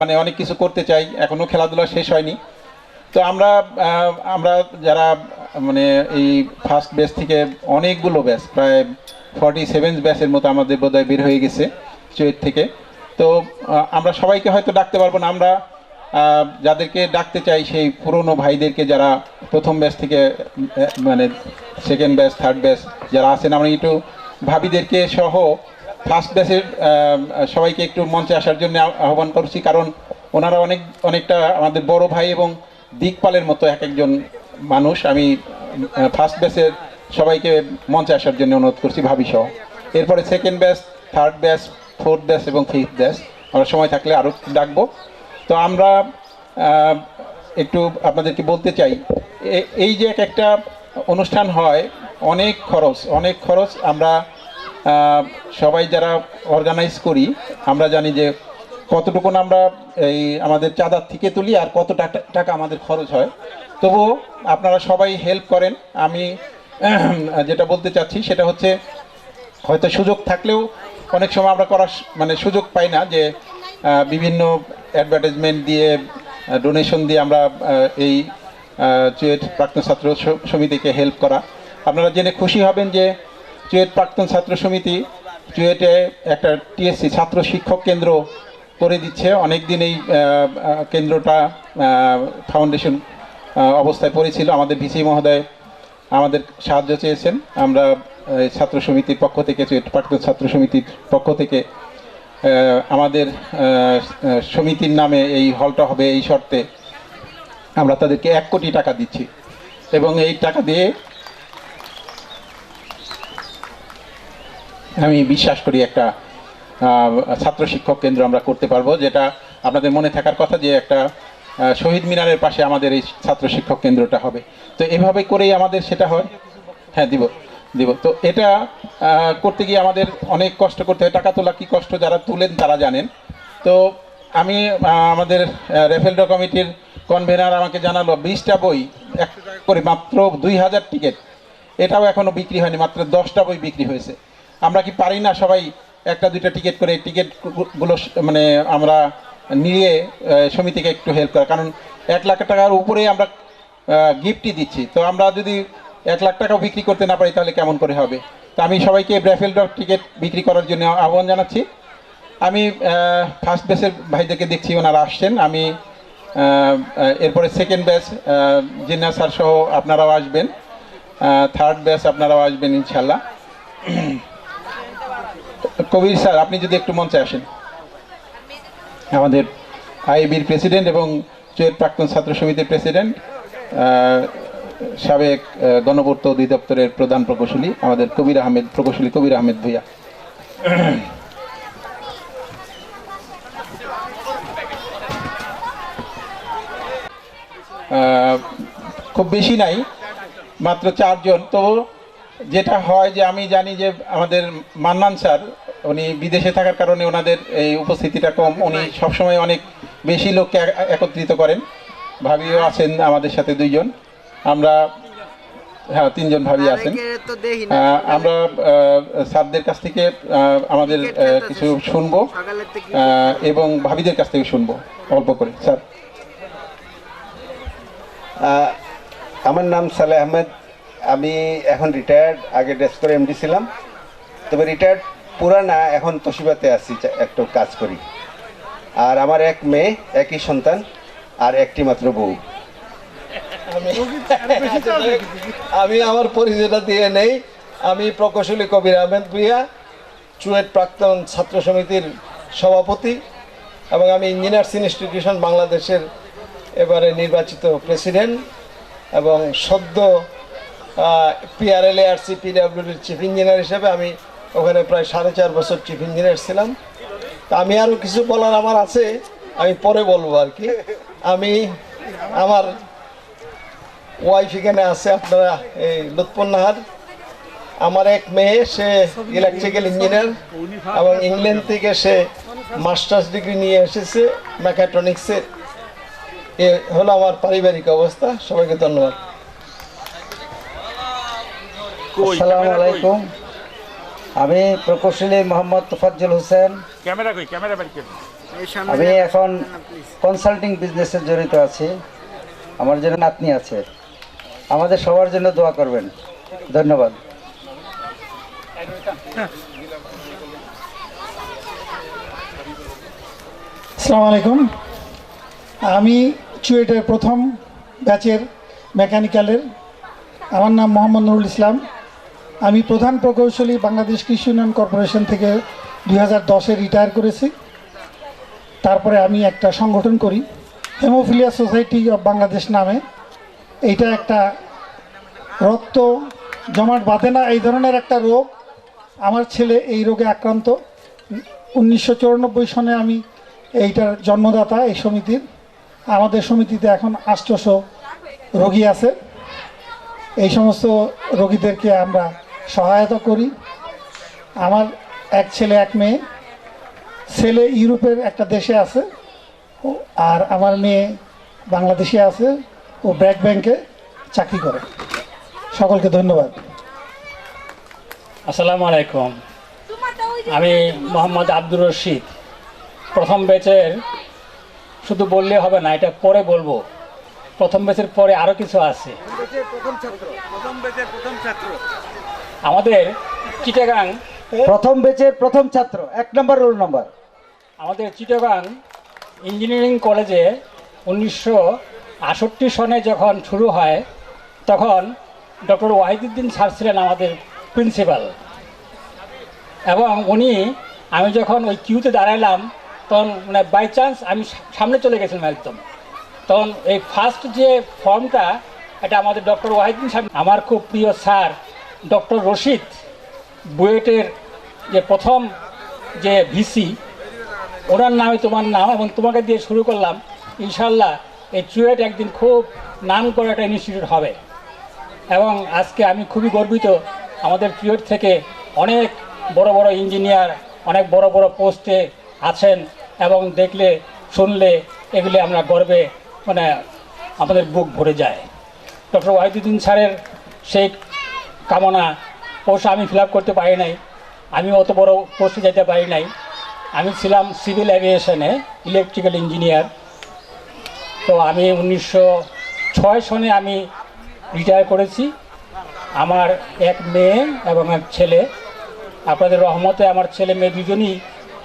মানে অনেক কিছু করতে চাই, এখনো খেলাধুলা শেষ হয়নি। তো আমরা আমরা যারা মানে এই ফার্স্ট ব্যাচ থেকে অনেকগুলো ব্যাচ, প্রায় 47 ব্যাচের মতো আমাদের বোধহয় বের হয়ে গেছে চুয়েট থেকে। তো আমরা সবাইকে হয়তো ডাকতে পারবো না, আমরা যাদেরকে ডাকতে চাই সেই পুরনো ভাইদেরকে যারা প্রথম ব্যাচ থেকে মানে সেকেন্ড ব্যাচ থার্ড ব্যাচ যারা আছেন, আমরা একটু ভাবিদেরকে সহ ফার্স্ট ব্যাচের সবাইকে একটু মঞ্চে আসার জন্য আহ্বান করছি, কারণ ওনারা অনেকটা আমাদের বড় ভাই এবং দিকপালের মতো এক একজন মানুষ। আমি ফার্স্ট ব্যাচের সবাইকে মঞ্চে আসার জন্য অনুরোধ করছি ভাবি সহ। এরপরে second batch, third batch, fourth batch এবং ফিফথ ব্যাচ আমরা সময় থাকলে আরও ডাকবো। তো আমরা একটু আপনাদেরকে বলতে চাই, এই যে একটা অনুষ্ঠান হয়, অনেক খরচ আমরা সবাই যারা অর্গানাইজ করি আমরা জানি যে কতটুকু আমরা এই আমাদের চাঁদার থেকে তুলি আর কত টাকা আমাদের খরচ হয়। তবুও আপনারা সবাই হেল্প করেন। আমি যেটা বলতে চাচ্ছি সেটা হচ্ছে, হয়তো সুযোগ থাকলেও অনেক সময় আমরা করার মানে সুযোগ পাই না, যে বিভিন্ন অ্যাডভার্টাইজমেন্ট দিয়ে ডোনেশন দিয়ে আমরা এই চুয়েট প্রাক্তন ছাত্র সমিতিকে হেল্প করা। আপনারা জেনে খুশি হবেন যে চুয়েট প্রাক্তন ছাত্র সমিতি চুয়েটে একটা টিএসসি ছাত্র শিক্ষক কেন্দ্র করে দিচ্ছে। অনেক দিন এই কেন্দ্রটা ফাউন্ডেশন অবস্থায় পড়েছিল। আমাদের ভিসি মহোদয় আমাদের সাহায্য চেয়েছেন। আমরা ছাত্র সমিতির পক্ষ থেকে, চুয়েট প্রাক্তন ছাত্র সমিতির পক্ষ থেকে আমাদের সমিতির নামে এই হলটা হবে এই শর্তে আমরা তাদেরকে 1 কোটি টাকা দিচ্ছি, এবং এই টাকা দিয়ে আমি বিশ্বাস করি একটা ছাত্র শিক্ষক কেন্দ্র আমরা করতে পারবো, যেটা আপনাদের মনে থাকার কথা যে একটা শহীদ মিনারের পাশে আমাদের এই ছাত্র শিক্ষক কেন্দ্রটা হবে। তো এভাবে করেই আমাদের সেটা হয়। হ্যাঁ, দিব। তো এটা করতে গিয়ে আমাদের অনেক কষ্ট করতে হয়। টাকা তোলা কি কষ্ট যারা তুলেন তারা জানেন। তো আমি আমাদের রেফেলড্র কমিটির কনভেনার আমাকে জানালো 20টা বই 1 টাকা করে, মাত্র 2000 টিকিট, এটাও এখনও বিক্রি হয়নি, মাত্র 10টা বই বিক্রি হয়েছে। আমরা কি পারি না সবাই 1টা 2টা টিকিট করে টিকিটগুলো মানে আমরা নিয়ে সমিতিকে একটু হেল্প করা? কারণ 1 লাখ টাকার উপরে আমরা গিফটই দিচ্ছি। তো আমরা যদি 1 লাখ টাকাও বিক্রি করতে না পারি তাহলে কেমন করে হবে? তো আমি সবাইকে রেফেলড্র টিকিট বিক্রি করার জন্য আহ্বান জানাচ্ছি। আমি ফার্স্ট ব্যাচের ভাইদেরকে দেখছি ওনারা আসছেন। আমি এরপরে সেকেন্ড ব্যাচ জিন্না স্যার সহ আপনারাও আসবেন, থার্ড ব্যাচ আপনারাও আসবেন ইনশাল্লাহ। কবির স্যার, আপনি যদি একটু মঞ্চে আসেন। আমাদের আইবির প্রেসিডেন্ট এবং চুয়েট প্রাক্তন ছাত্র সমিতির প্রেসিডেন্ট, সাবেক গণপূর্ত অধিদপ্তরের প্রধান প্রকৌশলী আমাদের প্রকৌশলী কবির আহমেদ ভূঁইয়া। খুব বেশি নাই, মাত্র 4 জন। তো যেটা হয় যে আমি জানি যে আমাদের মান্নান স্যার, উনি বিদেশে থাকার কারণে ওনাদের এই উপস্থিতিটা কম। উনি সবসময় অনেক বেশি লোককে একত্রিত করেন। ভাবিও আছেন আমাদের সাথে 2 জন, আমরা 3 জন ভাবি আছেন। আমরা স্যারদের কাছ থেকে আমাদের কিছু শুনবো এবং ভাবিদের কাছ থেকে শুনবো অল্প করে। স্যার, আমার নাম সালেহ আহমেদ। আমি এখন রিটায়ার্ড, আগে ডেস্কর এমডি ছিলাম, তবে রিটায়ার্ড পুরা না, এখন তোশিবাতে আছি, একটু কাজ করি। আর আমার 1 মেয়ে, 1ই সন্তান আর 1টি মাত্র বউ। আমি আমার পরিচয়টা দিয়ে নেই। আমি প্রকৌশলী কবির আহমেদ ভূঁইয়া, চুয়েট প্রাক্তন ছাত্র সমিতির সভাপতি, এবং আমি ইঞ্জিনিয়ার্স ইনস্টিটিউশন বাংলাদেশের এবারে নির্বাচিত প্রেসিডেন্ট, এবং সদ্য PRLARC PWDর চিফ ইঞ্জিনিয়ার হিসেবে আমি ওখানে প্রায় 4.5 বছর চিফ ইঞ্জিনিয়ার ছিলাম। তা আমি আরও কিছু বলার আমার আছে, আমি পরে বলবো আর কি। আমার ওয়াইফ এখানে আছে, আপনারা এই লুৎফুন্নাহার। আমার 1 মেয়ে, সে ইলেকট্রিক্যাল ইঞ্জিনিয়ার এবং ইংল্যান্ড থেকে সে মাস্টার্স ডিগ্রি নিয়ে এসেছে মেকাট্রনিক্সে। এ হলো আমার পারিবারিক অবস্থা। সবাইকে ধন্যবাদ। আসসালামু আলাইকুম। আমি প্রকৌশলী মোহাম্মদ তোফাজ্জল হোসেন। আমি এখন কনসাল্টিং বিজনেসে জড়িত আছি। আমার জন্য নাতনি আছে, আমাদের সবার জন্য দোয়া করবেন। ধন্যবাদ। আসসালামু আলাইকুম। আমি চুয়েটের প্রথম ব্যাচের মেকানিক্যালের। আমার নাম মোহাম্মদ নুরুল ইসলাম। আমি প্রধান প্রকৌশলী বাংলাদেশ কৃষি উন্নয়ন কর্পোরেশন থেকে 2010-এ রিটায়ার করেছি। তারপরে আমি একটা সংগঠন করি, হেমোফিলিয়া সোসাইটি অফ বাংলাদেশ নামে। এইটা একটা রক্ত জমাট বাঁধে না এই ধরনের একটা রোগ। আমার ছেলে এই রোগে আক্রান্ত। 1994 সনে আমি এইটার জন্মদাতা এই সমিতির। আমাদের সমিতিতে এখন 800 রোগী আছে। এই সমস্ত রোগীদেরকে আমরা সহায়তা করি। আমার এক ছেলে এক মেয়ে। ছেলে ইউরোপের একটা দেশে আছে আর আমার মেয়ে বাংলাদেশে আছে, ও ব্র্যাক ব্যাংকে চাকরি করে। সকলকে ধন্যবাদ। আসসালামু আলাইকুম। আমি মোহাম্মদ আব্দুর রশিদ, প্রথম ব্যাচের। শুধু বললে হবে না, এটা পরে বলবো। প্রথম ব্যাচের পরে আরও কিছু আছে। আমাদের চিটাগাং প্রথম ব্যাচের প্রথম ছাত্র, 1 নম্বর রোল নম্বর। আমাদের চিটাগাং ইঞ্জিনিয়ারিং কলেজে 1968 সনে যখন শুরু হয়, তখন ডক্টর ওয়াহিদুদ্দিন স্যার ছিলেন আমাদের প্রিন্সিপাল। এবং আমি যখন ওই কিউতে দাঁড়ালাম, তখন মানে বাই চান্স আমি সামনে চলে গেছিলাম একদম। তখন এই ফার্স্ট যে ফর্মটা, এটা আমাদের ডক্টর ওয়াহিদুদ্দিন স্যার, আমার খুব প্রিয় স্যার ডক্টর রশিদ, বুয়েটের যে প্রথম যে ভিসি, ওনার নামে তোমার নাম এবং তোমাকে দিয়ে শুরু করলাম। ইনশাল্লাহ এই চুয়েট একদিন খুব নাম করা একটা ইনস্টিটিউট হবে। এবং আজকে আমি খুবই গর্বিত, আমাদের চুয়েট থেকে অনেক বড় বড় ইঞ্জিনিয়ার অনেক বড় বড় পোস্টে আছেন, এবং দেখলে শুনলে এগুলি আমরা গর্বে মানে আমাদের বুক ভরে যায়। ডক্টর ওয়াহিদুদ্দিন স্যারের সেই কামনা পোস্ট আমি ফিল আপ করতে পারি নাই। আমি অত বড় পোস্টে যেতে পারি নাই। আমি ছিলাম সিভিল অ্যাভিয়েশনে ইলেকট্রিক্যাল ইঞ্জিনিয়ার। তো আমি 1906 সনে আমি রিটায়ার করেছি। আমার এক মেয়ে এবং এক ছেলে। আপনাদের রহমতে আমার ছেলে মেয়ে দুজনই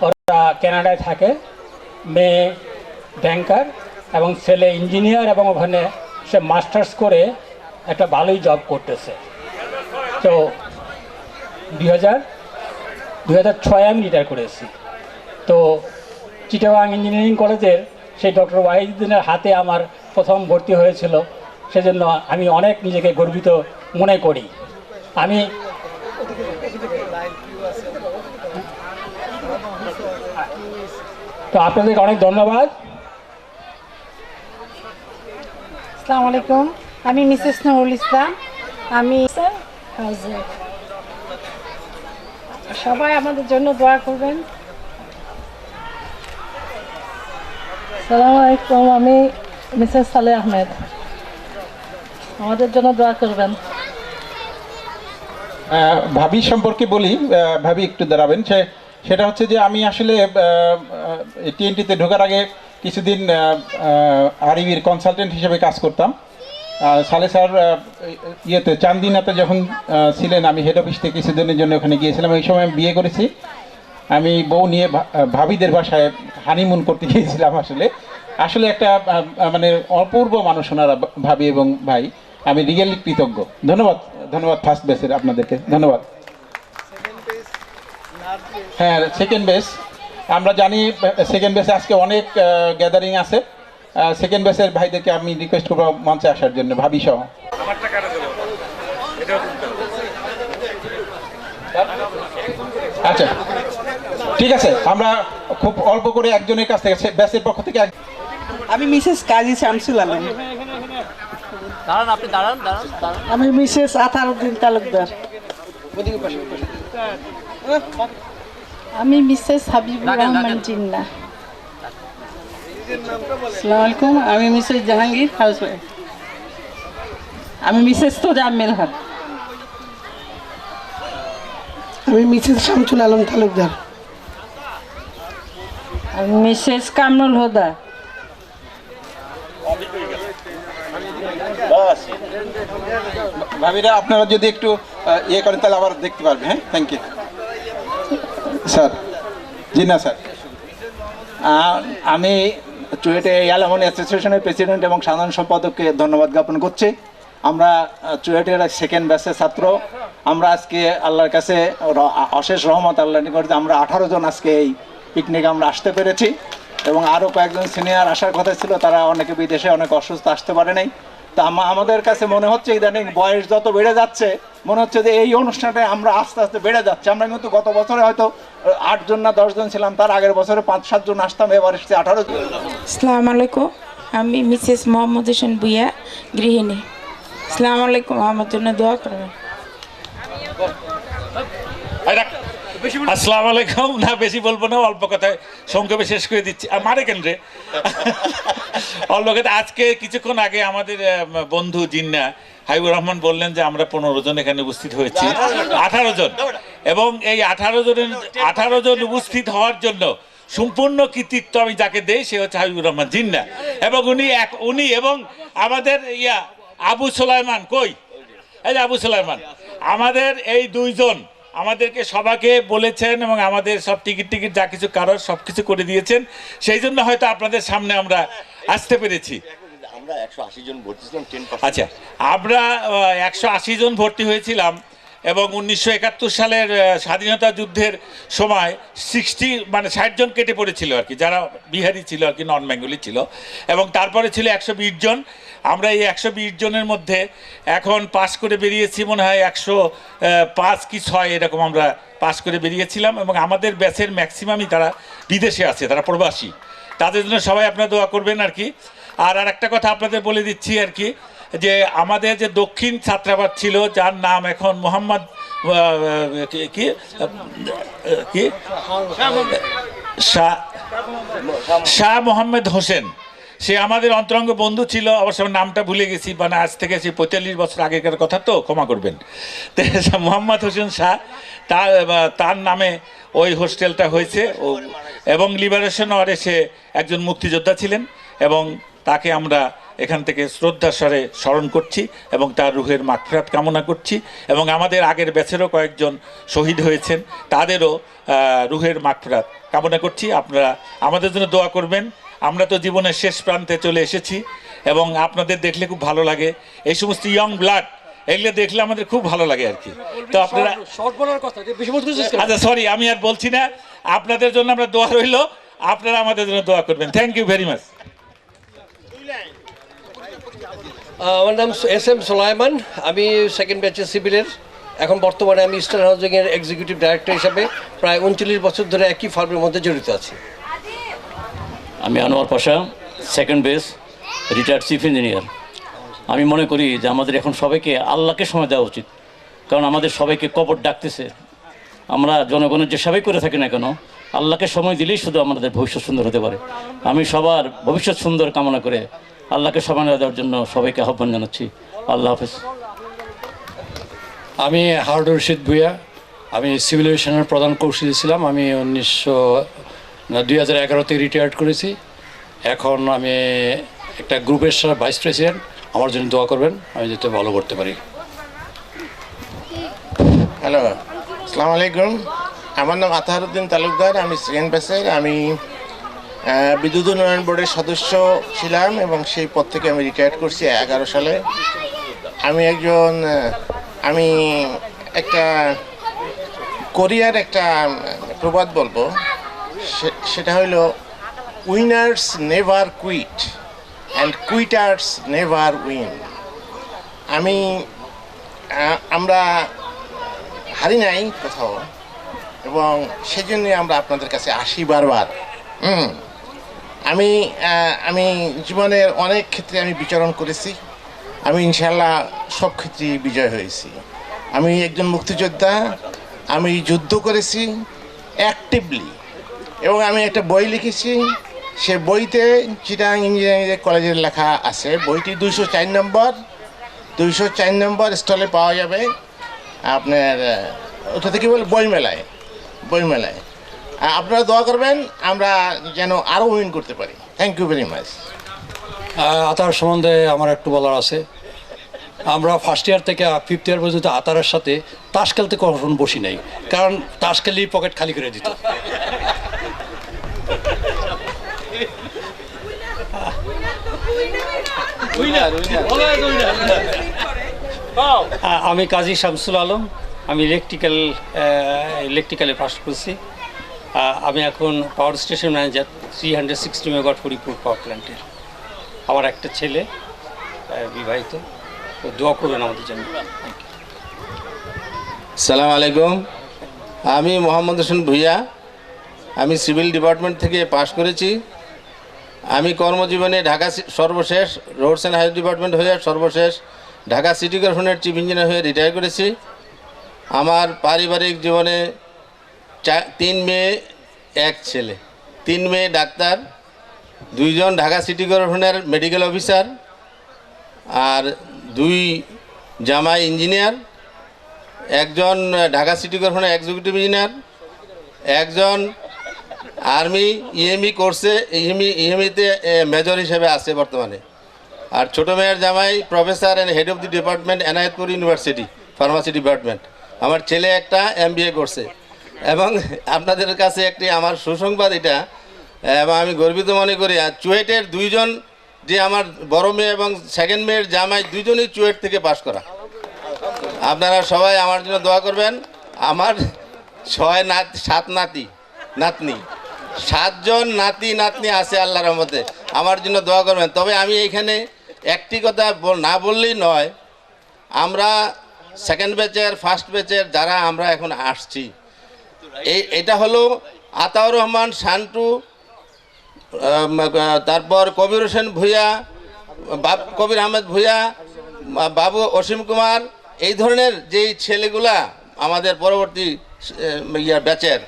ওরা কানাডায় থাকে। মেয়ে ব্যাংকার এবং ছেলে ইঞ্জিনিয়ার, এবং ওখানে সে মাস্টার্স করে একটা ভালোই জব করতেছে। তো 2006 আমি রিটায়ার করেছি। তো চিটাগাং ইঞ্জিনিয়ারিং কলেজের সেই ডক্টর ওয়াহিদুদ্দিনের হাতে আমার প্রথম ভর্তি হয়েছিল। সেজন্য আমি অনেক নিজেকে গর্বিত মনে করি। আমি তো আপনাদেরকে অনেক ধন্যবাদ। আসসালামু আলাইকুম। আমি মিসেস নুরুল ইসলাম। আমি সবাই আমাদের জন্য দোয়া করবেন। আসসালামু আলাইকুম। আমি মিসেস সালে আহমেদ, আমাদের জন্য দোয়া করবেন। ভাবি সম্পর্কে বলি, ভাবি একটু দাঁড়াবেন। সেটা হচ্ছে যে আমি আসলে টিএনটিতে ঢোকার আগে কিছুদিন আরইবির কনসালটেন্ট হিসেবে কাজ করতাম। সালে স্যার ইয়েতে চান্দিনাতে যখন ছিলেন, আমি হেড অফিস থেকে কিছুদিনের জন্য ওখানে গিয়েছিলাম। ওই সময় আমি বিয়ে করেছি। আমি বউ নিয়ে ভাবিদের বাসায় হানিমুন করতে গিয়েছিলাম। আসলে একটা মানে অপূর্ব মানুষ ওনারা, ভাবি এবং ভাই। আমি রিয়েলি কৃতজ্ঞ। ধন্যবাদ ফার্স্ট বেসের আপনাদেরকে ধন্যবাদ। হ্যাঁ, সেকেন্ড বেস আমরা জানি। সেকেন্ড বেসে আজকে অনেক গ্যাদারিং আছে। সেকেন্ড বেসের ভাইদেরকে আমি রিকোয়েস্ট করবো মঞ্চে আসার জন্য, ভাবি সহ। আচ্ছা, ঠিক আছে। আমরা খুব অল্প করে একজনের কাছ থেকে, ব্যাসের পক্ষ থেকে। আমি মিসেস কাজী শামসুল আলম। আমি মিসেস আতারউদ্দিন তালুকদার। আমি মিসেস হাবিবুর রহমান জিন্না। আসসালামু আলাইকুম। আমি মিসেস জাহাঙ্গীর হাউসওয়াইফ। আমি মিসেস তোজাম্মেল হক। আমি মিসেস শামসুল আলম তালুকদার। আমি মিসেস কামরুল হুদা। ভাবিরা আপনারা যদি একটু ইয়ে করেন তাহলে আবার দেখতে পারবে। হ্যাঁ, থ্যাংক ইউ স্যার। জি না স্যার, আমি চুয়েটে অ্যালামনি অ্যাসোসিয়েশনের প্রেসিডেন্ট এবং সাধারণ সম্পাদককে ধন্যবাদ জ্ঞাপন করছি। আমরা চুয়েটের সেকেন্ড ব্যাচের ছাত্র। আমরা আজকে আল্লাহর কাছে অশেষ রহমত আল্লাহ নিকট আমরা 18 জন আজকে এই পিকনিকে আমরা আসতে পেরেছি এবং আরও কয়েকজন সিনিয়র আসার কথা ছিল, তারা অনেকে বিদেশে অনেক অসুস্থ আসতে পারে নাই। তা আমাদের কাছে মনে হচ্ছে ইদানিং বয়স যত বেড়ে যাচ্ছে মনে হচ্ছে যে এই অনুষ্ঠানটা আমরা আস্তে আস্তে বেড়ে যাচ্ছে। আমরা কিন্তু গত বছরে হয়তো 8 জন না 10 জন ছিলাম, তার আগের বছরে 5-7 জন আসতাম, এবার এসেছে 18 জন। আসসালামু আলাইকুম, আমি মিসেস মোহাম্মদ হোসেন ভুইয়া, গৃহিণী। আসসালামু আলাইকুম, আমার জন্য দোয়া করবেন। আসসালামু আলাইকুম। না বেশি বলবো না, অল্প কথায় সংক্ষেপে শেষ করে দিচ্ছি। মারে কেন রে অল্প কথা। আজকে কিছুক্ষণ আগে আমাদের বন্ধু জিন্না হাবিবুর রহমান বললেন যে আমরা 15 জন এখানে উপস্থিত হয়েছি, 18 জন, এবং এই 18 জন উপস্থিত হওয়ার জন্য সম্পূর্ণ কৃতিত্ব আমি যাকে দেই সে হচ্ছে হাবিবুর রহমান জিন্না, এবং উনি এবং আমাদের আবু সুলাইমান কই, এই যে আবু সুলাইমান, আমাদের এই 2 জন আমাদেরকে সবাইকে বলেছেন এবং আমাদের সব টিকিট যা কিছু কারোর সব কিছু করে দিয়েছেন। সেই জন্য হয়তো আপনাদের সামনে আমরা আসতে পেরেছি। আচ্ছা, আমরা 180 জন ভর্তি হয়েছিলাম এবং 1971 সালের স্বাধীনতা যুদ্ধের সময় 60 জন কেটে পড়েছিল আর কি, যারা বিহারি ছিল আর কি, নন বেঙ্গলি ছিল, এবং তারপরে ছিল 120 জন। আমরা এই 120 জনের মধ্যে এখন পাস করে বেরিয়েছি মনে হয় 105 কি 6 এরকম আমরা পাস করে বেরিয়েছিলাম, এবং আমাদের ব্যাচের ম্যাক্সিমামই তারা বিদেশে আছে, তারা প্রবাসী। তাদের জন্য সবাই আপনারা দোয়া করবেন আর কি। আর একটা কথা আপনাদের বলে দিচ্ছি আর কি, যে আমাদের যে দক্ষিণ ছাত্রাবাস ছিল, যার নাম এখন মোহাম্মদ শাহ মোহাম্মদ হোসেন, সে আমাদের অন্তরঙ্গ বন্ধু ছিল, অবশ্য নামটা ভুলে গেছি, মানে আজ থেকে সে 45 বছর আগেকার কথা, তো ক্ষমা করবেন। মোহাম্মদ হোসেন শাহ, তার নামে ওই হোস্টেলটা হয়েছে, এবং লিবারেশন ওয়ারে সে একজন মুক্তিযোদ্ধা ছিলেন, এবং তাকে আমরা এখান থেকে শ্রদ্ধার স্বরে স্মরণ করছি এবং তার রুহের মাগফিরাত কামনা করছি, এবং আমাদের আগের ব্যাচেরও কয়েকজন শহীদ হয়েছেন, তাদেরও রুহের মাগফিরাত কামনা করছি। আপনারা আমাদের জন্য দোয়া করবেন। আমরা তো জীবনের শেষ প্রান্তে চলে এসেছি এবং আপনাদের দেখলে খুব ভালো লাগে, এই সমস্ত ইয়ং ব্লাড এগুলো দেখলে আমাদের খুব ভালো লাগে আর কি। তো আপনারা, আচ্ছা সরি, আমি আর বলছি না, আপনাদের জন্য আমরা দোয়া রইল, আপনারা আমাদের জন্য দোয়া করবেন। Thank you very much. আমার নাম SM সুলাইমান, আমি সেকেন্ড ব্যাচের সিভিলের। এখন বর্তমানে আমি ইস্টার্ন হাউজিংয়ের এক্সিকিউটিভ ডাইরেক্টর হিসাবে প্রায় 39 বছর ধরে একই ফার্মের মধ্যে জড়িত আছি। আমি Anwar Pasha, second base, retired chief engineer. আমি মনে করি যে আমাদের এখন সবাইকে আল্লাহকে সময় দেওয়া উচিত, কারণ আমাদের সবাইকে কবর ডাকতেছে। আমরা জনগণের যে সেবাই করে থাকি না কেন, আল্লাহকে সময় দিলেই শুধু আমাদের ভবিষ্যৎ সুন্দর হতে পারে। আমি সবার ভবিষ্যৎ সুন্দর কামনা করে আল্লাহকে সময় দেওয়ার জন্য সবাইকে আহ্বান জানাচ্ছি। আল্লাহ হাফেজ। আমি হারুন রশিদ ভুইয়া, আমি সিভিল এভিয়েশনের প্রধান কৌশলী ছিলাম। আমি 2011-তে রিটায়ার্ড করেছি। এখন আমি একটা গ্রুপের ভাইস প্রেসিডেন্ট। আমার জন্য দোয়া করবেন, আমি যাতে ভালো করতে পারি। হ্যালো, আসসালামু আলাইকুম। আমার নাম আতাহারউদ্দিন তালুকদার, আমি সেকেন্ড ব্যাচের। আমি বিদ্যুৎ উন্নয়ন বোর্ডের সদস্য ছিলাম এবং সেই পদ থেকে আমি রিটায়ার্ড করছি 11 সালে। আমি একটা কোরিয়ার একটা প্রবাদ বলবো, সেটা হইল winners never quit and quitters never win. আমরা হারি নাই কোথাও, এবং সেই জন্যে আমরা আপনাদের কাছে আসি বারবার। আমি জীবনের অনেক ক্ষেত্রে আমি বিচরণ করেছি, আমি ইনশাল্লাহ সব ক্ষেত্রেই বিজয় হয়েছি। আমি একজন মুক্তিযোদ্ধা, আমি যুদ্ধ করেছি অ্যাক্টিভলি, এবং আমি একটা বই লিখেছি। সে বইতে চিটাগাং ইঞ্জিনিয়ারিং কলেজের লেখা আছে। বইটি 204 নম্বর স্টলে পাওয়া যাবে আপনার, ওটা থেকে বলে বইমেলায়। আপনারা দোয়া করবেন আমরা যেন আরও উইন করতে পারি। Thank you very much. আতার সম্বন্ধে আমার একটু বলার আছে। আমরা ফার্স্ট ইয়ার থেকে ফিফথ ইয়ার পর্যন্ত আতারের সাথে তাস খেলতে কখনো বসি নাই, কারণ তাস খেলেই পকেট খালি করে দিত। আমি কাজী শামসুল আলম, আমি ইলেকট্রিক্যালে পাস করছি। আমি এখন power station manager 360 megawatt Haripur power প্ল্যান্টের। আমার একটা ছেলে বিবাহিত, তো দোয়া করবেন আমাদের জন্য। সালাম আলাইকুম, আমি মোহাম্মদ হোসেন ভুইয়া, আমি সিভিল ডিপার্টমেন্ট থেকে পাশ করেছি। আমি কর্মজীবনে ঢাকা সর্বশেষ রোডস অ্যান্ড হাইওয়ে ডিপার্টমেন্ট হয়ে সর্বশেষ ঢাকা সিটি কর্পোরেশনের চিফ ইঞ্জিনিয়ার হয়ে রিটায়ার করেছি। আমার পারিবারিক জীবনে 3 মেয়ে 1 ছেলে, 3 মেয়ে ডাক্তার, 2 জন ঢাকা সিটি কর্পোরেশনের মেডিকেল অফিসার, আর 2 জামাই ইঞ্জিনিয়ার, 1 জন ঢাকা সিটি কর্পোরেশনের এক্সিকিউটিভ ইঞ্জিনিয়ার, 1 জন আর্মি ইএমই করছে, ইএমইতে মেজর হিসেবে আছে বর্তমানে। আর ছোটো মেয়ের জামাই professor and head of the department Enayetpur university pharmacy department. আমার ছেলে একটা MBA করছে। এবং আপনাদের কাছে একটি আমার সুসংবাদ এটা, এবং আমি গর্বিত মনে করি, আর চুয়েটের 2 জন যে আমার বড় মেয়ে এবং সেকেন্ড মেয়ের জামাই 2 জনই চুয়েট থেকে পাশ করা। আপনারা সবাই আমার জন্য দোয়া করবেন। আমার 7 নাতনি 7 জন নাতনি আছে আল্লাহর রহমতে, আমার জন্য দোয়া করবেন। তবে আমি এইখানে একটি কথা না বললেই নয়, আমরা সেকেন্ড ব্যাচের ফার্স্ট ব্যাচের যারা আমরা এখন আসছি, এটা হলো আতাউর রহমান শান্টু, তারপর কবির হোসেন ভূঁইয়া, কবির আহমেদ ভূঁইয়া, বাবু অসীম কুমার, এই ধরনের যেই ছেলেগুলা আমাদের পরবর্তী ব্যাচের,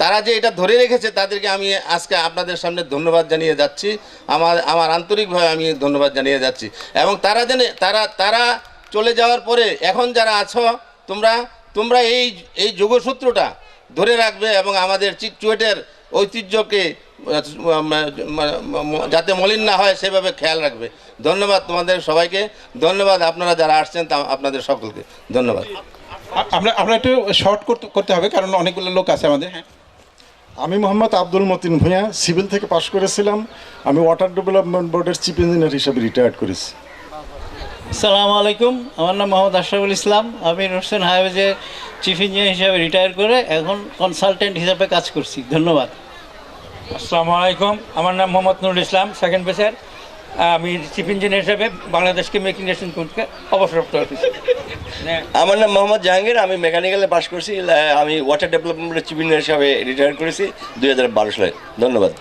তারা যে এটা ধরে রেখেছে তাদেরকে আমি আজকে আপনাদের সামনে ধন্যবাদ জানিয়ে যাচ্ছি। আমার আন্তরিকভাবে আমি ধন্যবাদ জানিয়ে যাচ্ছি। এবং তারা চলে যাওয়ার পরে এখন যারা আছো তোমরা এই যোগসূত্রটা ধরে রাখবে এবং আমাদের চুয়েটের ঐতিহ্যকে যাতে মলিন না হয় সেভাবে খেয়াল রাখবে। ধন্যবাদ তোমাদের সবাইকে, ধন্যবাদ আপনারা যারা আসছেন আপনাদের সকলকে ধন্যবাদ। আমরা একটু শর্ট করতে হবে কারণ অনেকগুলো লোক আছে আমাদের। হ্যাঁ, আমি মোহাম্মদ আব্দুল মতিন ভূঁইয়া, সিভিল থেকে পাশ করেছিলাম। আমি ওয়াটার ডেভেলপমেন্ট বোর্ডের চিফ ইঞ্জিনিয়ার হিসেবে রিটায়ার্ড করেছি। আসসালামু আলাইকুম, আমার নাম মোহাম্মদ আশরাফুল ইসলাম। আমি রোডস হাইওয়েজে চিফ ইঞ্জিনিয়ার হিসেবে রিটায়ার করে এখন কনসালটেন্ট হিসেবে কাজ করছি। ধন্যবাদ। আসসালামু আলাইকুম, আমার নাম মোহাম্মদ নুরুল ইসলাম, সেকেন্ড বেসের। আমি চিফ ইঞ্জিনিয়ার হিসেবে বাংলাদেশকে মেকিং নেশন থেকে অবসরপ্রাপ্ত হয়েছি। আমার নাম মোহাম্মদ জাহাঙ্গীর, আমি মেকানিক্যালে পাশ করছি। আমি ওয়াটার ডেভেলপমেন্টের চিফ ইঞ্জিনিয়ার হিসাবে রিটায়ার করেছি 2012 সালে। ধন্যবাদ।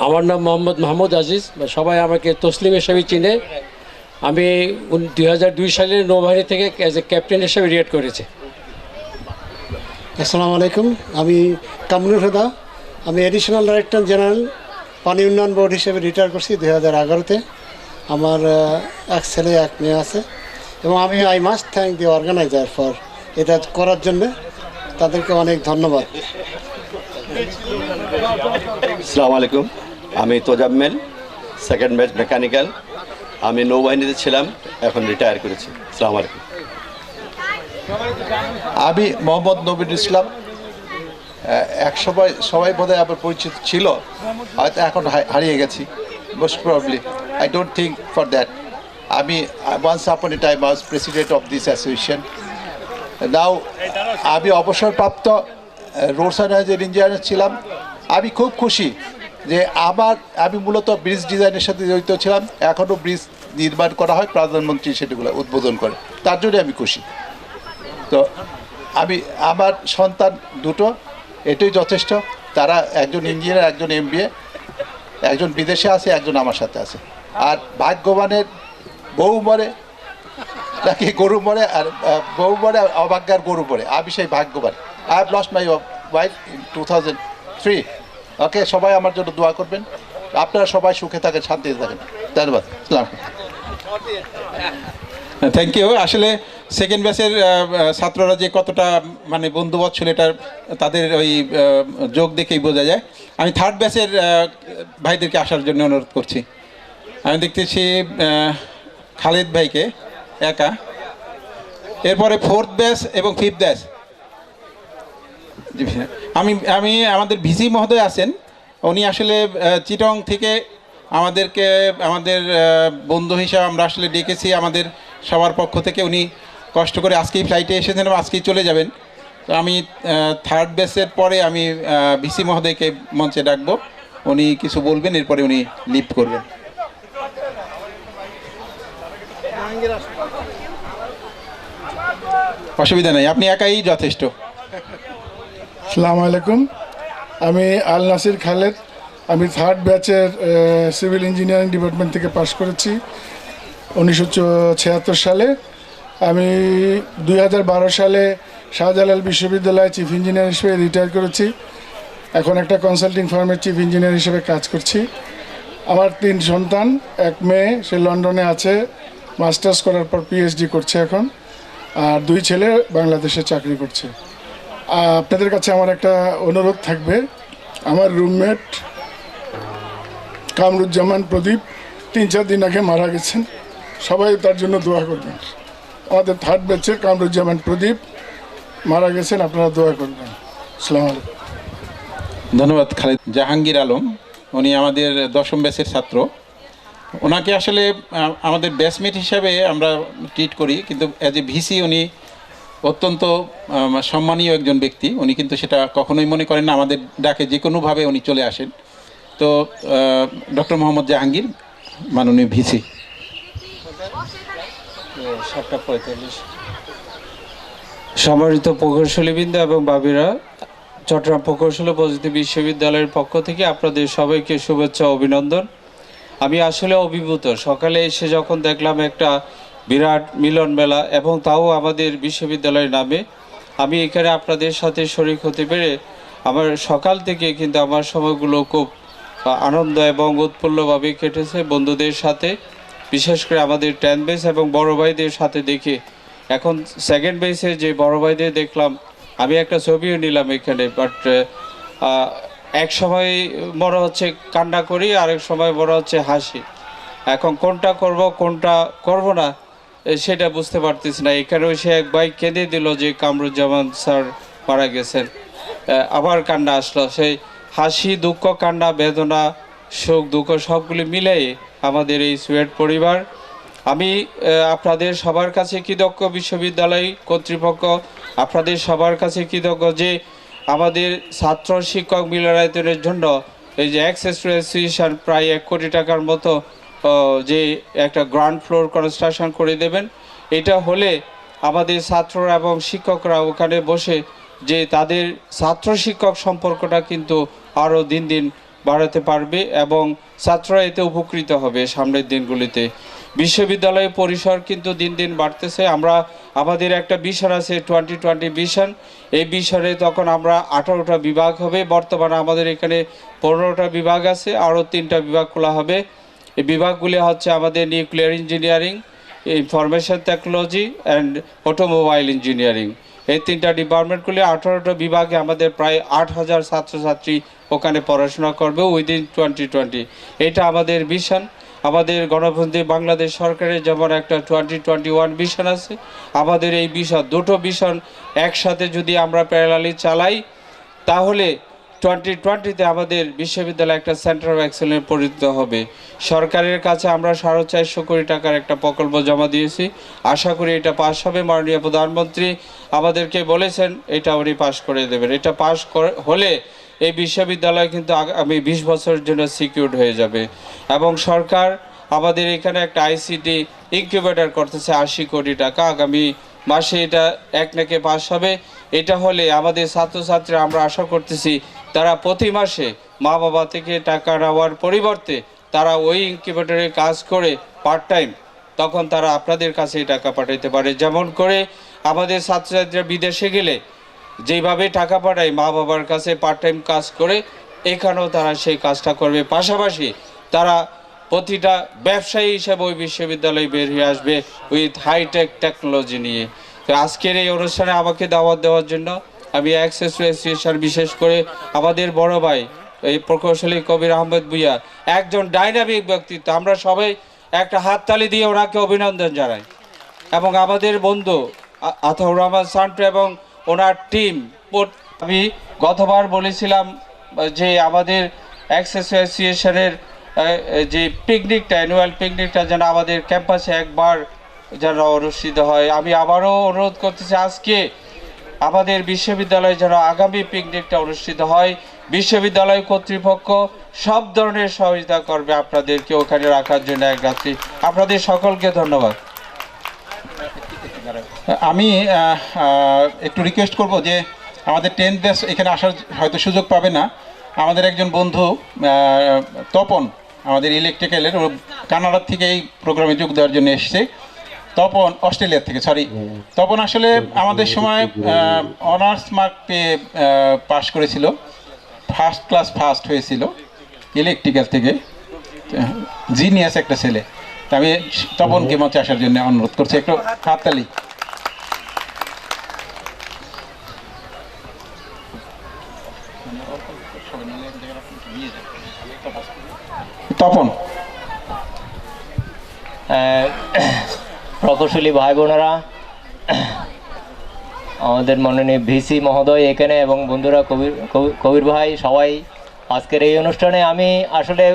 আমার নাম মোহাম্মদ মাহমুদ আজিজ, সবাই আমাকে তসলিম হিসাবে চিনে। আমি 2002 সালে নৌবাহিনী থেকে অ্যাজ এ ক্যাপ্টেন হিসাবে রিটায়ার করেছি। আসসালামু আলাইকুম, আমি কামরুল হুদা, আমি অ্যাডিশনাল ডাইরেক্টর জেনারেল পানি উন্নয়ন বোর্ড হিসেবে রিটায়ার করছি 2011-তে। আমার 1 ছেলে 1 মেয়ে আছে এবং I must thank the organiser for এটা করার জন্য, তাদেরকে অনেক ধন্যবাদ। আসসালামু আলাইকুম, আমি তোজাম্মেল, সেকেন্ড ব্যাচ মেকানিক্যাল। আমি নৌবাহিনীতে ছিলাম, এখন রিটায়ার করেছি। আসসালামু আলাইকুম। আমি মোহাম্মদ নবীর ইসলাম। এক সময় সবাই বোধহয় আমার পরিচিত ছিল, হয়তো এখন হারিয়ে গেছি, most probably. I don't think for that. আমি once upon a time was president of this association. Now আমি অবসরপ্রাপ্ত রোডস অ্যান্ড হাইওয়ে ইঞ্জিনিয়ার ছিলাম। আমি খুব খুশি যে আমি মূলত ব্রিজ ডিজাইনের সাথে জড়িত ছিলাম। এখনও ব্রিজ নির্মাণ করা হয়, প্রধানমন্ত্রী সেগুলো উদ্বোধন করে, তার জন্য আমি খুশি। তো আমার সন্তান 2টো, এটাই যথেষ্ট। তারা একজন ইঞ্জিনিয়ার, একজন MBA, একজন বিদেশে আছে, একজন আমার সাথে আছে। আর ভাগ্যবানের বউ মরে নাকি গরু মরে, আর বউ মরে অভাগ্যার গরু মরে। আমি সেই ভাগ্যবান। I have lost my wife in 2003। ওকে, সবাই আমার জন্য দোয়া করবেন। আপনারা সবাই সুখে থাকেন, শান্তিতে থাকেন। ধন্যবাদ। Thank you. আসলে সেকেন্ড ব্যাচের ছাত্ররা যে কতটা মানে বন্ধুবৎসল এটা তাদের ওই যোগ দেখেই বোঝা যায়। আমি থার্ড ব্যাচের ভাইদেরকে আসার জন্য অনুরোধ করছি। আমি দেখতেছি খালিদ ভাইকে একা, এরপরে ফোর্থ ব্যাচ এবং ফিফথ ব্যাচ। আমি আমাদের ভিসি মহোদয় আছেন, উনি আসলে চিটং থেকে আমাদের বন্ধু হিসাবে আমরা আসলে ডেকেছি আমাদের সবার পক্ষ থেকে। উনি কষ্ট করে আজকেই ফ্লাইটে এসেছেন এবং আজকেই চলে যাবেন। তো আমি থার্ড ব্যাচের পরে আমি ভিসি মহোদয়কে মঞ্চে ডাকবো, উনি কিছু বলবেন, এরপরে উনি লিভ করবেন। অসুবিধা নেই, আপনি একাই যথেষ্ট। আসসালামু আলাইকুম, আমি আল নাসির খালেদ। আমি থার্ড ব্যাচের সিভিল ইঞ্জিনিয়ারিং ডিপার্টমেন্ট থেকে পাশ করেছি 1976 সালে। আমি 2012 সালে শাহজালাল বিশ্ববিদ্যালয়ে চিফ ইঞ্জিনিয়ার হিসেবে রিটায়ার করেছি। এখন একটা কনসাল্টিং ফার্মের চিফ ইঞ্জিনিয়ার হিসেবে কাজ করছি। আমার 3 সন্তান, এক মেয়ে, সে লন্ডনে আছে, মাস্টার্স করার পর পিএইচডি করছে এখন, আর 2 ছেলে বাংলাদেশে চাকরি করছে। আপনাদের কাছে আমার একটা অনুরোধ থাকবে, আমার রুমমেট কামরুজ্জামান প্রদীপ 3-4 দিন আগে মারা গেছেন, সবাই তার জন্য দোয়া করবেন। আমাদের থার্ড ব্যাচের কামরুজ্জামান প্রদীপ মারা গেছেন, আপনারা দোয়া করবেন। আসসালামু আলাইকুম। ধন্যবাদ। খালিদ জাহাঙ্গীর আলম, উনি আমাদের 10ম ব্যাচের ছাত্র। ওনাকে আসলে আমাদের ব্যাচমেট হিসাবে আমরা ট্রিট করি, কিন্তু অ্যাজ এ ভিসি উনি অত্যন্ত সম্মানীয় একজন ব্যক্তি। উনি কিন্তু সেটা কখনোই মনে করেন না, আমাদের ডাকে যে কোনোভাবে উনি চলে আসেন। তো ডক্টর মোহাম্মদ জাহাঙ্গীর, মাননীয় ভিসি। 7:45। সম্মানিত প্রকৌশলীবৃন্দ এবং বাবিরা, চট্টগ্রাম প্রকৌশল ও প্রযুক্তি বিশ্ববিদ্যালয়ের পক্ষ থেকে আপনাদের সবাইকে শুভেচ্ছা ও অভিনন্দন। আমি আসলে অভিভূত, সকালে এসে যখন দেখলাম একটা বিরাট মিলন মেলা, এবং তাও আমাদের বিশ্ববিদ্যালয়ের নামে। আমি এখানে আপনাদের সাথে শরিক হতে পেরে আমার সকাল থেকে কিন্তু আমার সময়গুলো খুব আনন্দ এবং উৎফুল্লভাবে কেটেছে বন্ধুদের সাথে, বিশেষ করে আমাদের 10 ব্যাচ এবং বড় ভাইদের সাথে দেখে। এখন সেকেন্ড ব্যাচে যে বড় ভাইদের দেখলাম, আমি একটা ছবিও নিলাম এখানে, বাট এক সময় মনে হচ্ছে কান্না করি, আরেক সময় মনে হচ্ছে হাসি। এখন কোনটা করব কোনটা করব না সেটা বুঝতে পারতেছি না। এখানেও সে এক ভাই কেঁদে দিল যে কামরুজ্জামান স্যার মারা গেছেন, আবার কান্না আসলো। সেই হাসি, দুঃখ, কান্না, বেদনা, সুখ, দুঃখ সবগুলি মিলেই আমাদের এই সুয়েট পরিবার। আমি আপনাদের সবার কাছে কৃতজ্ঞ, বিশ্ববিদ্যালয় কর্তৃপক্ষ আপনাদের সবার কাছে কৃতজ্ঞ যে আমাদের ছাত্র শিক্ষক মিলনায়তনের জন্য এই যে অ্যাক্সেস টু এডুকেশন প্রায় 1 কোটি টাকার মতো যে একটা গ্রাউন্ড ফ্লোর কনস্ট্রাকশন করে দেবেন। এটা হলে আমাদের ছাত্ররা এবং শিক্ষকরা ওখানে বসে যে তাদের ছাত্র শিক্ষক সম্পর্কটা কিন্তু আরও দিন দিন বাড়াতে পারবে এবং ছাত্ররা এতে উপকৃত হবে সামনের দিনগুলিতে। বিশ্ববিদ্যালয় পরিসর কিন্তু দিন দিন বাড়তেছে। আমাদের একটা ভিশন আছে 2020 ভিশন। এই ভিশনে তখন আমরা 18টা বিভাগ হবে, বর্তমানে আমাদের এখানে 15টা বিভাগ আছে, আরও 3টা বিভাগ খোলা হবে। এই বিভাগগুলি হচ্ছে আমাদের nuclear engineering, information technology and automobile engineering. এই 3টা ডিপার্টমেন্টগুলি 18টা বিভাগে আমাদের প্রায় 8000 ছাত্রছাত্রী ওখানে পড়াশোনা করবে উইদিন 2020। এটা আমাদের ভিশন। আমাদের গণপ্রজাতন্ত্রী বাংলাদেশ সরকারের যেমন একটা 2021 ভিশন আছে, আমাদের এই ভিশন, দুটো ভিশন একসাথে যদি আমরা প্যারালালি চালাই তাহলে 2020-তে আমাদের বিশ্ববিদ্যালয় একটা সেন্টার অফ এক্সেলেন্স পরিণত হবে। সরকারের কাছে আমরা 450 কোটি টাকার একটা প্রকল্প জমা দিয়েছি, আশা করি এটা পাস হবে। মাননীয় প্রধানমন্ত্রী আমাদেরকে বলেছেন এটা উনি পাস করে দেবেন। এটা পাস হলে এই বিশ্ববিদ্যালয় কিন্তু আগামী 20 বছরের জন্য সিকিউরড হয়ে যাবে। এবং সরকার আমাদের এখানে একটা আইসিটি ইনকিউবেটর করতেছে 80 কোটি টাকা, আগামী মাসে এটা এক নাকে পাস হবে। এটা হলে আমাদের ছাত্রছাত্রীরা আমরা আশা করতেছি তারা প্রতি মাসে মা বাবা থেকে টাকা নেওয়ার পরিবর্তে তারা ওই ইনকিউবেটরে কাজ করে পার্ট টাইম, তখন তারা আপনাদের কাছে টাকা পাঠাইতে পারে। যেমন করে আমাদের ছাত্রছাত্রীরা বিদেশে গেলে যেভাবে টাকা পাঠায় মা বাবার কাছে পার্ট টাইম কাজ করে, এখানেও তারা সেই কাজটা করবে। পাশাপাশি তারা প্রতিটা ব্যবসায়ী হিসেবে ওই বিশ্ববিদ্যালয় বের হয়ে আসবে উইথ হাইটেক টেকনোলজি নিয়ে। তো আজকের এই অনুষ্ঠানে আমাকে দাওয়াত দেওয়ার জন্য আমি অ্যাক্সেস টু এডুকেশন, বিশেষ করে আমাদের বড় ভাই এই প্রকৌশলী কবির আহমেদ ভূঁইয়া, একজন ডাইনামিক ব্যক্তিত্ব, আমরা সবাই একটা হাততালি দিয়ে ওনাকে অভিনন্দন জানাই। এবং আমাদের বন্ধু আতাউর রহমান সান্টু এবং ওনার টিম। আমি গতবার বলেছিলাম যে আমাদের অ্যাক্সেস অ্যাসোসিয়েশনের যে পিকনিকটা, অ্যানুয়াল পিকনিকটা যেন আমাদের ক্যাম্পাসে একবার যেন অনুষ্ঠিত হয়। আমি আবারও অনুরোধ করতেছি আজকে আমাদের বিশ্ববিদ্যালয়ে যেন আগামী পিকনিকটা অনুষ্ঠিত হয়। বিশ্ববিদ্যালয় কর্তৃপক্ষ সব ধরনের সহযোগিতা করবে আপনাদেরকে ওখানে রাখার জন্য এক রাত্রি। আপনাদের সকলকে ধন্যবাদ। আমি একটু রিকোয়েস্ট করব যে আমাদের 10th ব্যাচ এখানে আসার হয়তো সুযোগ পাবে না। আমাদের একজন বন্ধু তপন, আমাদের ইলেকট্রিক্যালের, ও কানাডার থেকে এই প্রোগ্রামে যোগ দেওয়ার জন্য এসেছে। তপন অস্ট্রেলিয়া থেকে, সরি। তপন আসলে আমাদের সময় অনার্স মার্ক পেয়ে পাশ করেছিল, ফার্স্ট ক্লাস ফার্স্ট হয়েছিল ইলেকট্রিক্যাল থেকে। জিনিয়াস একটা ছেলে। তা আমি তপনকে মঞ্চে আসার জন্য অনুরোধ করছি, একটু হাততালি। তপন। প্রকৌশলী ভাই বোনেরা, আমাদের মাননীয় ভিসি মহোদয় এখানে এবং বন্ধুরা, কবির ভাই, সবাই আজকের এই অনুষ্ঠানে। আমি আসলে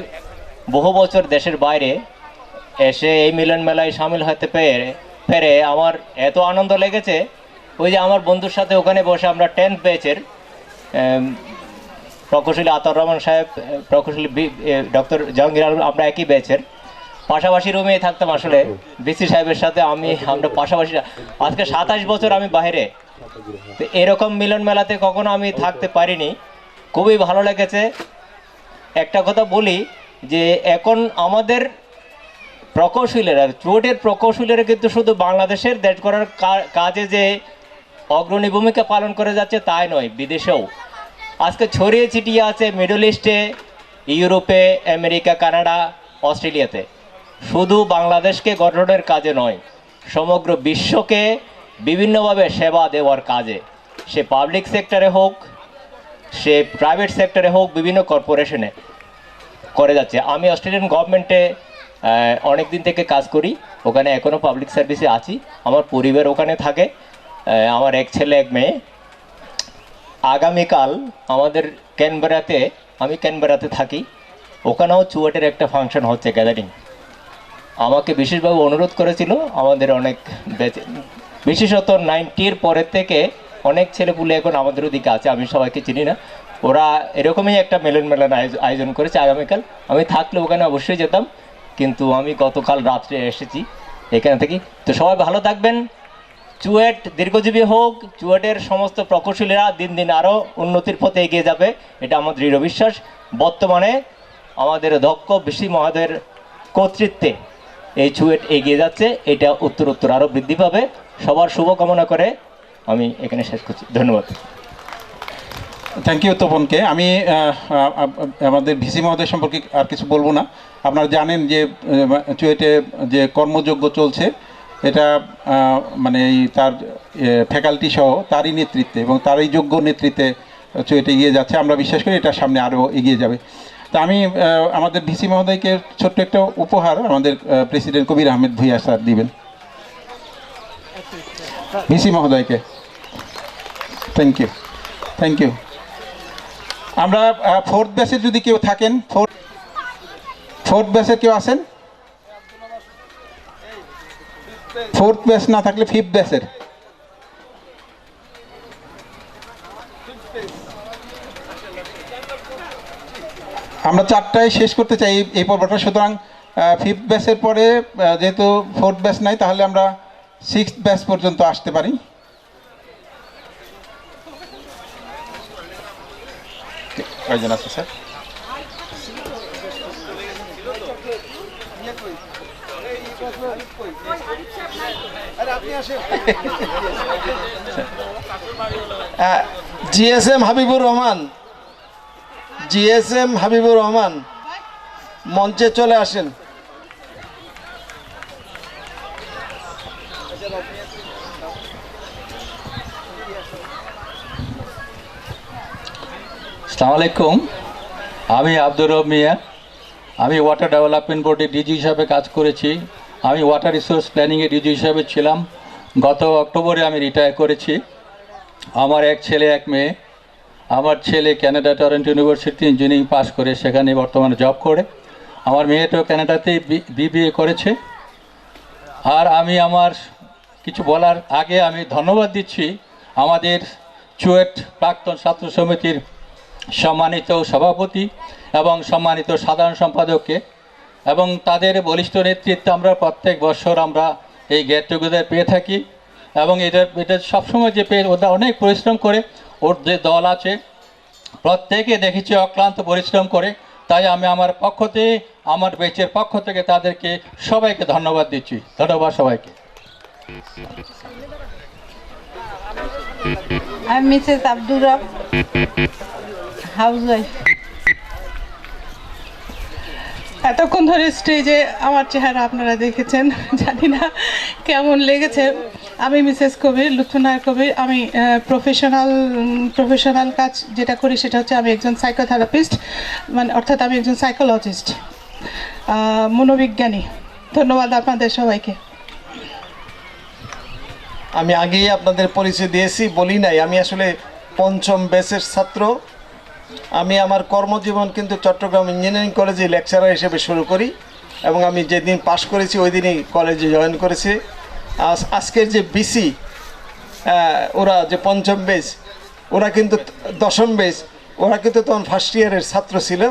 বহু বছর দেশের বাইরে এসে এই মিলন মেলায় সামিল হতে পেরে আমার এত আনন্দ লেগেছে। ওই যে আমার বন্ধুর সাথে ওখানে বসে আমরা 10th ব্যাচের প্রকৌশলী আতাউর রহমান সাহেব, প্রকৌশলী ডক্টর জাহাঙ্গীর আলম, আমরা একই ব্যাচের, পাশাপাশি রুমেই থাকতাম। আসলে ভিসি সাহেবের সাথে আমরা পাশাপাশি। আজকে 27 বছর আমি বাইরে, তো এরকম মিলন মেলাতে কখনো আমি থাকতে পারিনি। খুবই ভালো লেগেছে। একটা কথা বলি যে এখন আমাদের প্রকৌশলীরা, চুয়েটের প্রকৌশলীরা কিন্তু শুধু বাংলাদেশের দেশ করার কাজে যে অগ্রণী ভূমিকা পালন করে যাচ্ছে তাই নয়, বিদেশেও আজকে ছড়িয়ে ছিটিয়ে আছে, মিডল ইস্টে, ইউরোপে, আমেরিকা, কানাডা, অস্ট্রেলিয়াতে। শুধু বাংলাদেশকে গঠনের কাজে নয়, সমগ্র বিশ্বকে বিভিন্নভাবে সেবা দেওয়ার কাজে, সে পাবলিক সেক্টরে হোক, সে প্রাইভেট সেক্টরে হোক, বিভিন্ন কর্পোরেশনে করে যাচ্ছে। আমি অস্ট্রেলিয়ান গভর্নমেন্টে অনেক দিন থেকে কাজ করি, ওখানে এখনও পাবলিক সার্ভিসে আছি। আমার পরিবার ওখানে থাকে, আমার এক ছেলে এক মেয়ে। আগামীকাল আমাদের ক্যানবেরাতে, আমি ক্যানবেরাতে থাকি, ওখানেও চুয়েটের একটা ফাংশন হচ্ছে, গ্যাদারিং। আমাকে বিশেষভাবে অনুরোধ করেছিল আমাদের অনেক বিশেষত 90-র পরের থেকে অনেক ছেলেপুলে এখন আমাদের ওদিকে আছে, আমি সবাইকে চিনি না। ওরা এরকমই একটা মিলন মেলার আয়োজন করেছে আগামীকাল। আমি থাকলে ওখানে অবশ্যই যেতাম, কিন্তু আমি গতকাল রাত্রে এসেছি এখান থেকে। তো সবাই ভালো থাকবেন, চুয়েট দীর্ঘজীবী হোক, চুয়েটের সমস্ত প্রকৌশলীরা দিন দিন আরও উন্নতির পথে এগিয়ে যাবে, এটা আমার দৃঢ় বিশ্বাস। বর্তমানে আমাদের দক্ষ ভিসি মহোদয়ের কর্তৃত্বে এই চুয়েট এগিয়ে যাচ্ছে, এটা উত্তর আরও বৃদ্ধি পাবে। সবার শুভকামনা করে আমি এখানে শেষ করছি, ধন্যবাদ। থ্যাংক ইউ তপনকে। আমি আমাদের ভিসি মহোদয় সম্পর্কে আর কিছু বলবো না। আপনারা জানেন যে চুয়েটে যে কর্মযজ্ঞ চলছে, এটা মানে তার ফ্যাকাল্টি সহ তারই নেতৃত্বে এবং তারই যোগ্য নেতৃত্বে চুয়েটে এগিয়ে যাচ্ছে। আমরা বিশ্বাস করি এটা সামনে আরও এগিয়ে যাবে। তা আমি আমাদের ভিসি মহোদয়কে ছোট্ট একটা উপহার আমাদের প্রেসিডেন্ট কবির আহমেদ ভূঁইয়া স্যার দিবেন ভিসি মহোদয়কে। Thank you, thank you. আমরা 4th ব্যাচের যদি কেউ থাকেন, 4th ব্যাচের কেউ আছেন? 4th ব্যাচ না থাকলে 5th ব্যাচের। আমরা 4টায় শেষ করতে চাই এই পর্বটা, সুতরাং 5th ব্যাচের পরে যেহেতু 4th ব্যাচ নাই, তাহলে আমরা 6th ব্যাচ পর্যন্ত আসতে পারি। কয়জন আছে sir? GSM Habibur Rahman, GSM Habibur Rahman মঞ্চে চলে আসেন। আসসালামু আলাইকুম, আমি আব্দুর রব মিয়া। আমি ওয়াটার ডেভেলপমেন্ট বোর্ডে ডিজি হিসাবে কাজ করেছি। আমি ওয়াটার রিসোর্স প্ল্যানিংয়ে ডিজি হিসাবে ছিলাম। গত অক্টোবরে আমি রিটায়ার করেছি। আমার এক ছেলে এক মেয়ে। আমার ছেলে Canada Toronto university engineering pass করে সেখানে বর্তমানে জব করে। আমার মেয়েটাও ক্যানাডাতেই বিবিএ করেছে। আর আমি আমার কিছু বলার আগে আমি ধন্যবাদ দিচ্ছি আমাদের চুয়েট প্রাক্তন ছাত্র সমিতির সম্মানিত সভাপতি এবং সম্মানিত সাধারণ সম্পাদককে, এবং তাদের বলিষ্ঠ নেতৃত্বে আমরা প্রত্যেক বছর আমরা এই গেট টুগেদার পেয়ে থাকি। এবং এটা সবসময় যে পেয়ে ওরা অনেক পরিশ্রম করে, ওর যে দল আছে প্রত্যেকে দেখেছি অক্লান্ত পরিশ্রম করে। তাই আমি আমার পক্ষ থেকে, আমার বেচের পক্ষ থেকে তাদেরকে সবাইকে ধন্যবাদ দিচ্ছি। ধন্যবাদ সবাইকে। আমি মিসেস আব্দুর রব, হাউসওয়াইফ। এতক্ষণ ধরে স্টেজে আমার চেহারা আপনারা দেখেছেন, জানি না কেমন লেগেছে। আমি মিসেস কবির, লুৎফুন্নাহার কবির। আমি প্রফেশনাল কাজ যেটা করি সেটা হচ্ছে আমি একজন সাইকোথেরাপিস্ট, মানে অর্থাৎ আমি একজন সাইকোলজিস্ট, মনোবিজ্ঞানী। ধন্যবাদ আপনাদের সবাইকে। আমি আগেই আপনাদের পরিচয় দিয়েছি, বলি নাই আমি আসলে পঞ্চম ব্যাচের ছাত্র। আমি আমার কর্মজীবন কিন্তু চট্টগ্রাম ইঞ্জিনিয়ারিং কলেজে লেকচারার হিসেবে শুরু করি, এবং আমি যেদিন পাশ করেছি ওই দিনই কলেজে জয়েন করেছি। আজকের যে বিসি, ওরা যে পঞ্চম ব্যাচ, ওরা কিন্তু দশম ব্যাচ, ওরা কিন্তু তখন ফার্স্ট ইয়ারের ছাত্র ছিল।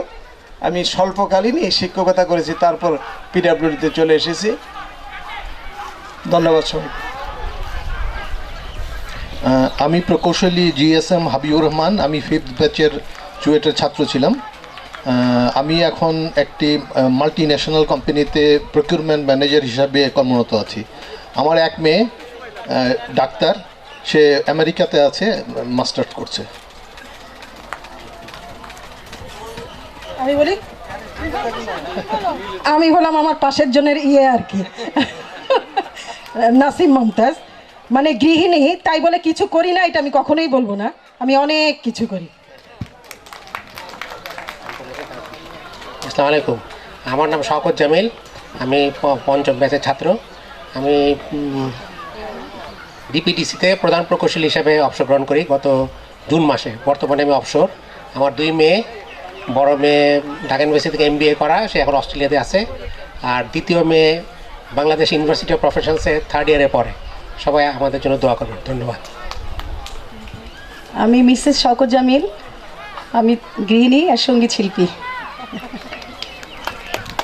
আমি স্বল্পকালীনই শিক্ষকতা করেছি, তারপর পিডাব্লিউডিতে চলে এসেছি। ধন্যবাদ সবাই। আমি প্রকৌশলী জিএসএম হাবিবুর রহমান। আমি 5th ব্যাচের চুয়েটের ছাত্র ছিলাম। আমি এখন একটি মাল্টি ন্যাশনাল কোম্পানিতে প্রকিউরমেন্ট ম্যানেজার হিসাবে কর্মরত আছি। আমার এক মেয়ে ডাক্তার, সে আমেরিকাতে আছে, মাস্টার্স করছে। আমি বলি, আমি হলাম আমার পাশের জনের আর কি, নাসিম মমতাজ। মানে গৃহিণী, তাই বলে কিছু করি না এটা আমি কখনোই বলবো না, আমি অনেক কিছু করি। আসসালামু আলাইকুম, আমার নাম শওকত জামিল। আমি পঞ্চম ব্যাচের ছাত্র। আমি ডিপিডিসিতে প্রধান প্রকৌশলী হিসাবে অবসর গ্রহণ করি গত জুন মাসে। বর্তমানে আমি অবসর। আমার 2 মেয়ে, বড় মেয়ে ঢাকা ইউনিভার্সিটি থেকে MBA করা, সে এখন অস্ট্রেলিয়াতে আছে। আর দ্বিতীয় মেয়ে বাংলাদেশ ইউনিভার্সিটি অফ প্রফেশনসে 3rd ইয়ারে পড়ে। সবাই আমাদের জন্য দোয়া করবেন। ধন্যবাদ। আমি মিসেস শওকত জামিল, আমি গৃহিণী আর সঙ্গীত শিল্পী।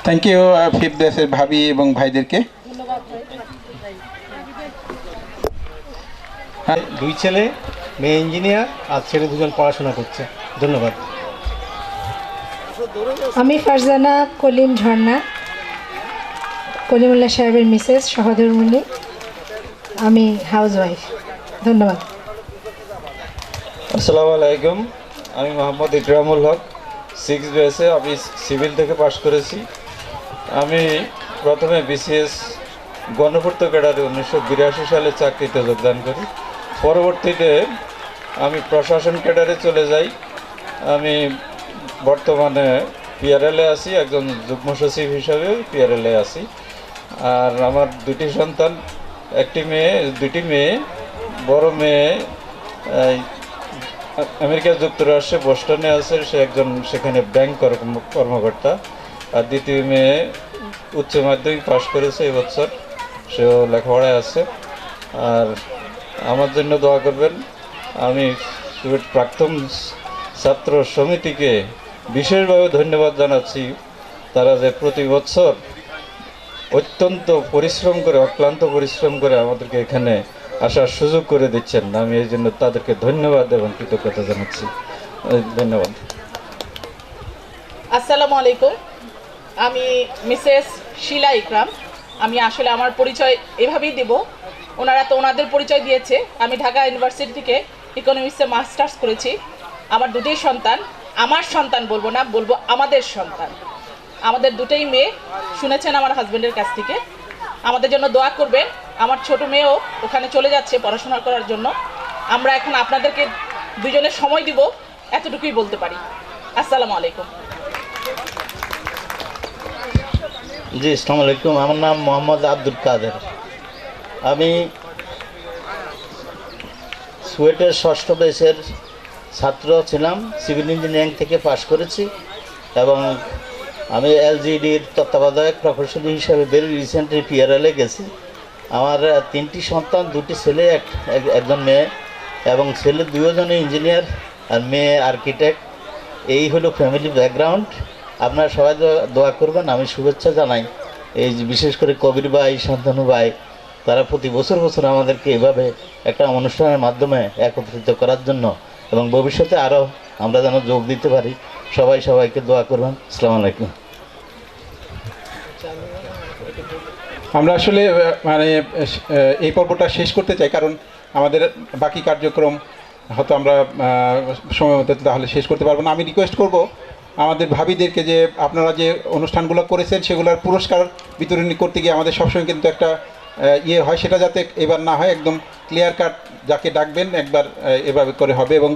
থ্যাংক ইউ 5th ব্যাচের ভাবি এবং ভাইদেরকে। দুই ছেলে, মেয়ে ইঞ্জিনিয়ার, আর ছেলে 2জন পড়াশোনা করছে। ধন্যবাদ। আমি ফারজানা কলিম ঝর্ণা, কলিমুল্লাহ সাহেবের মিসেস, সহধর্মিণী। আমি হাউসওয়াইফ। ধন্যবাদ। আসসালামু আলাইকুম, আমি মোহাম্মদ ইকরামুল হক, 6th ব্যাচে। আমি সিভিল থেকে পাশ করেছি। আমি প্রথমে BCS গণপূর্ত ক্যাডারে 1982 সালে চাকরিতে যোগদান করি। পরবর্তীতে আমি প্রশাসন ক্যাডারে চলে যাই। আমি বর্তমানে PRL-এ আছি, একজন যুগ্ম সচিব হিসাবে PRL-এ আছি। আর আমার 2টি সন্তান, একটি মেয়ে, 2টি মেয়ে। বড় মেয়ে আমেরিকা যুক্তরাষ্ট্রে বোস্টনে আছে, সে একজন সেখানে ব্যাংক কর্মকর্তা। আর দ্বিতীয় মেয়ে উচ্চ মাধ্যমিক পাশ করেছে এবছর, সেও লেখাপড়ায় আছে। আর আমার জন্য দোয়া করবেন। আমি প্রাক্তন ছাত্র সমিতিকে বিশেষভাবে ধন্যবাদ জানাচ্ছি। তারা যে প্রতি বছর অত্যন্ত পরিশ্রম করে, অক্লান্ত পরিশ্রম করে আমাদেরকে এখানে আসার সুযোগ করে দিচ্ছেন। আমি এই জন্য তাদেরকে ধন্যবাদ এবং কৃতজ্ঞতা জানাচ্ছি। ধন্যবাদ। আসসালামু আলাইকুম, আমি মিসেস শিলা ইকরাম। আমি আসলে আমার পরিচয় এভাবেই দেব, ওনারা তো ওনাদের পরিচয় দিয়েছে। আমি ঢাকা ইউনিভার্সিটি থেকে ইকোনমিক্সে মাস্টার্স করেছি। আমার 2টি সন্তান, আমার সন্তান বলবো না, বলবো আমাদের সন্তান। আমাদের 2টোই মেয়ে, শুনেছেন আমার হাজব্যান্ডের কাছ থেকে। আমাদের জন্য দোয়া করবেন। আমার ছোট মেয়েও ওখানে চলে যাচ্ছে পড়াশোনা করার জন্য। আমরা এখন আপনাদেরকে দুজনের সময় দিব, এতটুকুই বলতে পারি। আসসালামু আলাইকুম। জি, আসসালামু আলাইকুম। আমার নাম মোহাম্মদ আব্দুল কাদের। আমি সুয়েটের 6ষ্ঠ ব্যাচের ছাত্র ছিলাম, সিভিল ইঞ্জিনিয়ারিং থেকে পাশ করেছি এবং আমি এলজিডির তত্ত্বাবধায়ক প্রকৌশলী হিসাবে ভেরি রিসেন্টলি পিআরএলে গেছি। আমার 3টি সন্তান, 2টি ছেলে, একজন মেয়ে, এবং ছেলে 2জনই ইঞ্জিনিয়ার আর মেয়ে আর্কিটেক্ট। এই হলো ফ্যামিলি ব্যাকগ্রাউন্ড। আপনারা সবাই দোয়া করবেন, আমি শুভেচ্ছা জানাই। এই যে বিশেষ করে কবির ভাই, শান্তনু ভাই, তারা প্রতি বছর আমাদেরকে এভাবে একটা অনুষ্ঠানের মাধ্যমে একত্রিত করার জন্য, এবং ভবিষ্যতে আরও আমরা যেন যোগ দিতে পারি। সবাইকে দোয়া করবেন। আসসালামু আলাইকুম। আমরা আসলে মানে এই পর্বটা শেষ করতে চাই, কারণ আমাদের বাকি কার্যক্রম হয়তো আমরা সময় মতো তাহলে শেষ করতে পারবো না। আমি রিকোয়েস্ট করব আমাদের ভাবিদেরকে যে আপনারা যে অনুষ্ঠানগুলো করেছেন সেগুলোর পুরস্কার বিতরণী করতে গিয়ে আমাদের সবসময় কিন্তু একটা হয়, সেটা যাতে এবার না হয়, একদম ক্লিয়ার কাট যাকে ডাকবেন একবার এভাবে করে হবে। এবং